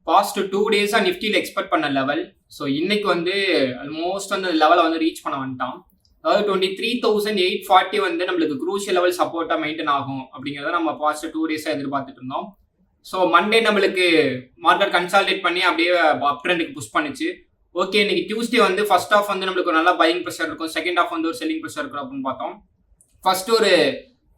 Past 2 டேஸா நிஃப்டியில் expect பண்ண level. So இன்னைக்கு வந்து ஆல்மோஸ்ட் வந்து லெவலை வந்து ரீச் பண்ண வந்துட்டான். அதாவது 23,840 வந்து நம்மளுக்கு குரூஷியல் லெவல் சப்போர்ட்டாக மெயின்டைன் ஆகும் அப்படிங்கிறத நம்ம பாஸ்ட் 2 டேஸாக எதிர்பார்த்துட்டு இருந்தோம். ஸோ மண்டே நம்மளுக்கு மார்க்கெட் கன்சால்டேட் பண்ணி அப்படியே அப் ட்ரெண்டுக்கு புஷ் பண்ணிச்சு. ஓகே, இன்னைக்கு டியூஸ்டே வந்து ஃபர்ஸ்ட் ஆஃப் வந்து நம்மளுக்கு ஒரு நல்லா பையிங் ப்ரெஷர் இருக்கும், செகண்ட் ஆஃப் வந்து ஒரு செல்லிங் ப்ரெஷர் இருக்கும் அப்படின்னு பார்த்தோம். ஃபர்ஸ்ட் ஒரு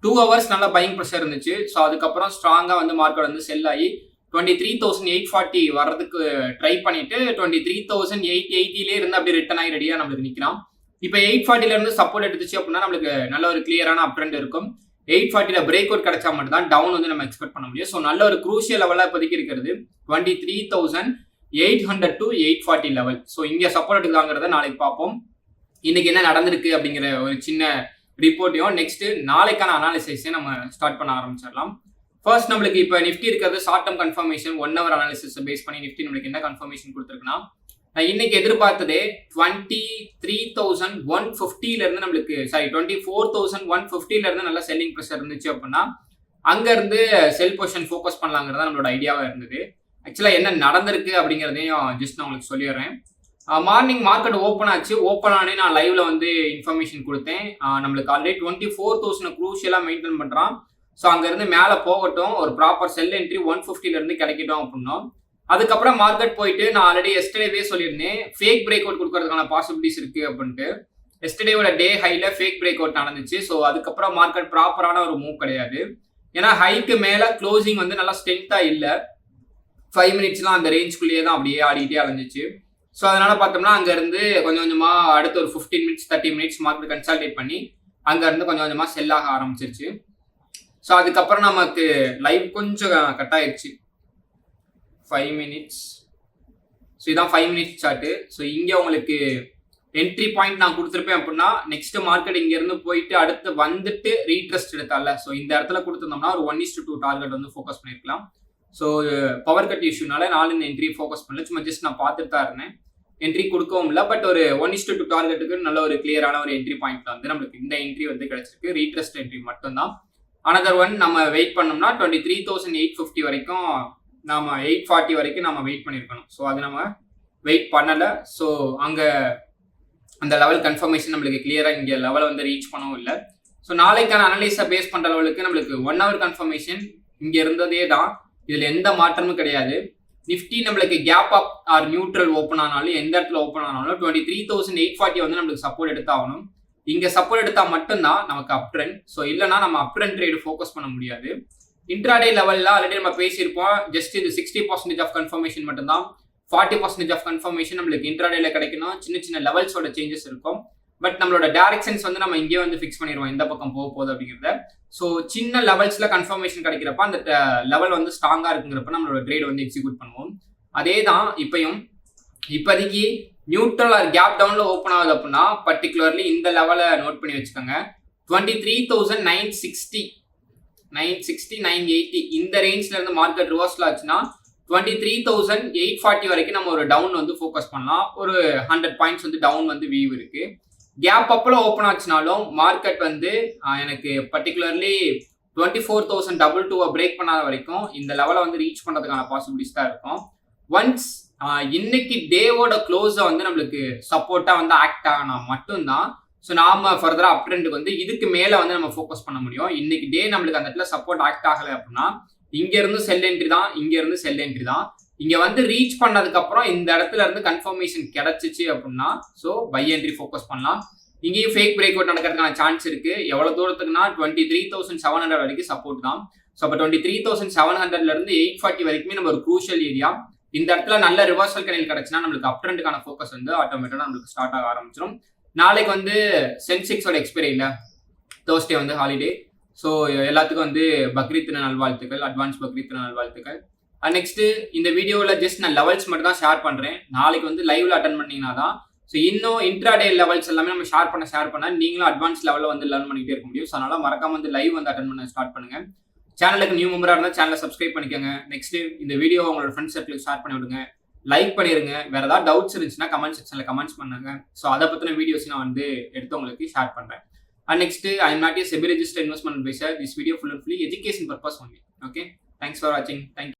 2 ஹவர்ஸ் நல்லா பையிங் ப்ரெஷர் இருந்துச்சு. ஸோ அதுக்கப்புறம் ஸ்ட்ராங்காக வந்து மார்க்கெட் வந்து செல் ஆகி 23,840 வர்றதுக்கு ட்ரை பண்ணிட்டு 23,880 இருந்து அப்படியே ரிட்டர்ன் ஆகி ரெடியாக நம்மளுக்கு நிற்கலாம். இப்போ 840 இருந்து சப்போர்ட் எடுத்துச்சு அப்படின்னா நம்மளுக்கு நல்ல ஒரு கிளியரான அப் ட்ரெண்ட் இருக்கும். 840 பிரேக் அவுட் கிடைச்சா மட்டும் தான் டவுன் வந்து நம்ம எக்ஸ்பெக்ட் பண்ண முடியும். ஸோ நல்ல ஒரு குரூஷியல் லெவலாக இப்போதைக்கு இருக்கிறது 23,800 to 840 லெவல். ஸோ இங்கே சப்போர்ட் எடுக்கலாங்கிறத நாளைக்கு பார்ப்போம். இன்னைக்கு என்ன நடந்திருக்கு அப்படிங்கிற ஒரு சின்ன ரிப்போர்ட்டையும் நெக்ஸ்ட் நாளைக்கான அனாலிசிஸையும் நம்ம ஸ்டார்ட் பண்ண ஆரம்பிச்சிடலாம். ஃபர்ஸ்ட் நம்மளுக்கு இப்போ நிஃப்டி இருக்கிறது short term confirmation 1 hour analysis base பண்ணி நிஃப்டி நம்மளுக்கு என்ன கன்ஃபர்மேஷன் கொடுத்துருக்குன்னா, நான் இன்னைக்கு எதிர்பார்த்ததே 23,150 இருந்து நம்மளுக்கு 24,150 இருந்து நல்ல செல்லிங் ப்ரெஷர் இருந்துச்சு அப்படின்னா அங்க இருந்து செல் பொசிஷன் ஃபோக்கஸ் பண்ணலாங்கிறதா நம்மளோட ஐடியாவா இருந்தது. ஆக்சுவலா என்ன நடந்திருக்கு அப்படிங்கிறதையும் ஜஸ்ட் நான் உங்களுக்கு சொல்லிடுறேன். மார்னிங் மார்க்கெட் ஓப்பன் ஆச்சு. ஓப்பன் ஆனே நான் லைவ்ல வந்து இன்ஃபர்மேஷன் கொடுத்தேன். நம்மளுக்கு ஆல்ரெடி 24,000 குரூஷியலா மெயின்டைன் பண்றான். ஸோ அங்கேருந்து மேலே போகட்டும், ஒரு ப்ராப்பர் செல் என்ட்ரி 150 இருந்து கிடைக்கட்டும் அப்படின்னோம். அதுக்கப்புறம் மார்க்கெட் போயிட்டு நான் ஆல்ரெடி எஸ்டர்டேவே சொல்லியிருந்தேன் ஃபேக் பிரேக் அவுட் கொடுக்கறதுக்கான பாசிபிலிட்டிஸ் இருக்கு அப்படின்ட்டு. எஸ்டர்டேவோட டே ஹைல ஃபேக் பிரேக் அவுட் நடந்துச்சு. ஸோ அதுக்கப்புறம் மார்க்கெட் ப்ராப்பரான ஒரு மூவ் கிடையாது. ஏன்னா ஹைக்கு மேலே க்ளோசிங் வந்து நல்லா ஸ்ட்ரென்த்தாக இல்லை. 5 மினிட்ஸ்லாம் அந்த ரேஞ்சுக்குள்ளேயே தான் அப்படியே ஆடிக்கிட்டே அலைஞ்சிச்சு. ஸோ அதனால பார்த்தோம்னா அங்கேருந்து கொஞ்சம் கொஞ்சமாக அடுத்த ஒரு 15 மினிட்ஸ் 30 மினிட்ஸ் மார்க்கெட் கன்சால்டேட் பண்ணி அங்கேருந்து கொஞ்சம் கொஞ்சமாக செல் ஆக ஆரம்பிச்சிருச்சு. ஸோ அதுக்கப்புறம் நமக்கு லைவ் கொஞ்சம் கட் ஆயிடுச்சு 5 மினிட்ஸ். ஸோ இதான் 5 மினிட்ஸ் சார்ட்டு. ஸோ இங்கே உங்களுக்கு என்ட்ரி பாயிண்ட் நான் கொடுத்துருப்பேன் அப்படின்னா நெக்ஸ்ட் மார்க்கெட் இங்கேருந்து போயிட்டு அடுத்து வந்துட்டு ரீட்ரெஸ்ட் எடுத்தால. ஸோ இந்த இடத்துல கொடுத்துருந்தோம்னா ஒரு 1:2 டார்கெட் வந்து ஃபோக்கஸ் பண்ணியிருக்கலாம். ஸோ பவர் கட் இஷ்யூனால நாலு இந்த என்ட்ரி ஃபோக்கஸ் பண்ணல. சும்மா ஜஸ்ட் நான் பார்த்துட்டு தான் இருந்தேன். என்ட்ரி கொடுக்கவும் இல்லை. பட் ஒரு 1:2 டார்கெட்டுக்கு நல்ல ஒரு கிளியரான ஒரு என்ட்ரி பாயிண்ட்ல வந்து நம்மளுக்கு இந்த என்ட்ரி வந்து கிடைச்சிருக்கு. ரீட்ரெஸ்ட் என்ட்ரி மட்டும்தான். அனதர் ஒன் நம்ம வெயிட் பண்ணோம்னா 23,850 வரைக்கும் நம்ம 840 வரைக்கும் நம்ம வெயிட் பண்ணியிருக்கணும். ஸோ அது நம்ம வெயிட் பண்ணலை. ஸோ அங்கே அந்த லெவல் கன்ஃபர்மேஷன் நம்மளுக்கு கிளியராக இங்கே லெவலை வந்து ரீச் பண்ணவும் இல்லை. ஸோ நாளைக்கான அனலைஸை பேஸ் பண்ணுற லெவலுக்கு நம்மளுக்கு 1 hour கன்ஃபர்மேஷன் இங்கே இருந்ததே தான். இதில் எந்த மாற்றமும் கிடையாது. நிஃப்டி நம்மளுக்கு gap up or neutral open ஆனாலும் எந்த இடத்துல ஓப்பன் ஆனாலும் 23,840 வந்து நம்மளுக்கு சப்போர்ட் எடுத்தாகணும். இங்கே சப்போர்ட் எடுத்தால் மட்டும்தான் நமக்கு அப் ட்ரெண்ட். ஸோ இல்லைனா நம்ம அப் ட்ரெண்ட் ட்ரேடு ஃபோக்கஸ் பண்ண முடியாது. இன்ட்ராடே லெவலில் ஆல்ரெடி நம்ம பேசியிருப்போம். ஜஸ்ட் இது 60% ஆஃப் கன்ஃபர்மேஷன் மட்டும்தான். 40% ஆஃப் கன்ஃபர்மேஷன் நம்மளுக்கு இன்ட்ராடேல கிடைக்கணும். சின்ன சின்ன லெவல்ஸோட சேஞ்சஸ் இருக்கும். பட் நம்மளோட டைரக்ஷன்ஸ் வந்து நம்ம இங்கே வந்து ஃபிக்ஸ் பண்ணிடுவோம் எந்த பக்கம் போக போகுது அப்படிங்கிறத. ஸோ சின்ன லெவல்ஸில் கன்ஃபர்மேஷன் கிடைக்கிறப்ப அந்த லெவல் வந்து ஸ்ட்ராங்காக இருக்குங்கிறப்ப நம்மளோட ட்ரேட் வந்து எக்ஸிக்யூட் பண்ணுவோம். அதே தான் இப்பயும். இப்போதைக்கு நியூட்ரல் ஆர் கேப் டவுன்ல ஓப்பன் ஆகுது அப்படின்னா பர்டிகுலர்லி இந்த லெவலை நோட் பண்ணி வச்சுக்கோங்க. 23,960 980 இந்த ரேஞ்ச்ல இருந்து மார்க்கெட் ரிவர்ஸ்ல ஆச்சுன்னா 23,840 வரைக்கும் நம்ம ஒரு டவுன் வந்து ஃபோக்கஸ் பண்ணலாம். ஒரு 100 பாயிண்ட்ஸ் வந்து டவுன் வந்து வியூ இருக்கு. கேப் அப்பில் ஓப்பன் ஆச்சுனாலும் மார்க்கெட் வந்து எனக்கு பர்டிகுலர்லி 24,222 பிரேக் பண்ணாத வரைக்கும் இந்த லெவலை வந்து ரீச் பண்ணுறதுக்கான பாசிபிலிட்டிஸ் தான் இருக்கும். ஒன்ஸ் இன்னைக்கு டேவோட க்ளோஸை வந்து நம்மளுக்கு சப்போர்ட்டாக வந்து ஆக்ட் ஆகினா மட்டும்தான் ஸோ நாம ஃபர்தராக அப் ட்ரெண்டுக்கு வந்து இதுக்கு மேலே வந்து நம்ம ஃபோக்கஸ் பண்ண முடியும். இன்னைக்கு டே நம்மளுக்கு அந்த இடத்துல சப்போர்ட் ஆக்ட் ஆகலை அப்படின்னா இங்கேருந்து செல் என்ட்ரி தான், இங்கேருந்து செல் என்ட்ரி தான். இங்கே வந்து ரீச் பண்ணதுக்கப்புறம் இந்த இடத்துல இருந்து கன்ஃபர்மேஷன் கிடைச்சிச்சு அப்படின்னா ஸோ பை என்ட்ரி ஃபோக்கஸ் பண்ணலாம். இங்கேயும் ஃபேக் பிரேக் அவுட் நடக்கிறதுக்கான சான்ஸ் இருக்கு. எவ்வளோ தூரத்துக்குன்னா 23,700 வரைக்கும் சப்போர்ட் தான். ஸோ அப்போ 23,700 இருந்து 840 வரைக்குமே நம்ம ஒரு க்ரூஷியல் ஏரியா. இந்த இடத்துல நல்ல ரிவர்சல் கேண்டில் கிடைச்சுன்னா நம்மளுக்கு அப் ட்ரெண்டுக்கான ஃபோக்கஸ் வந்து ஆட்டோமேட்டிக்காக நம்மளுக்கு ஸ்டார்ட் ஆக ஆரம்பிச்சிடும். நாளைக்கு வந்து சென்செக்ஸோட எக்ஸ்பைரி இல்லை, தேர்ஸ்டே வந்து ஹாலிடே. ஸோ எல்லாத்துக்கும் வந்து பக்ரீத் நல்வாழ்த்துக்கள், அட்வான்ஸ் பக்ரீத் நல்வாழ்த்துக்கள். நெக்ஸ்ட் இந்த வீடியோவில் ஜஸ்ட் நான் லெவல்ஸ் மட்டும் தான் ஷேர் பண்ணுறேன். நாளைக்கு வந்து லைவ்ல அட்டன் பண்ணிங்கன்னா தான் ஸோ இன்னும் இன்ட்ராடே லெவல்ஸ் எல்லாமே நம்ம ஷேர் பண்ண நீங்களும் அட்வான்ஸ் லெவலில் வந்து லேர்ன் பண்ணிக்கிட்டே இருக்க முடியும். ஸோ அதனால மறக்காம வந்து லைவ் வந்து அட்டன் பண்ண ஸ்டார்ட் பண்ணுங்க. சேனலுக்கு நியூ மெம்பராக இருந்தால் சேனலை சப்ஸ்கிரைப் பண்ணிக்கோங்க. நெக்ஸ்ட் இந்த வீடியோ உங்களோட ஃப்ரெண்ட்ஸ் சர்க்கிளுக்கு ஷேர் பண்ணி விடுங்க, லைக் பண்ணிடுங்க. வேற ஏதாவது டவுட்ஸ் இருந்துச்சுன்னா கமெண்ட் செக்ஷனில் கமெண்ட்ஸ் பண்ணுங்க. ஸோ அதை பற்றின வீடியோஸ் நான் வந்து எடுத்து உங்களுக்கு ஷேர் பண்ணுறேன். And next, I am not a SEBI registered investment advisor. This video full and fully education purpose only. Okay. Thanks for watching. Thank you.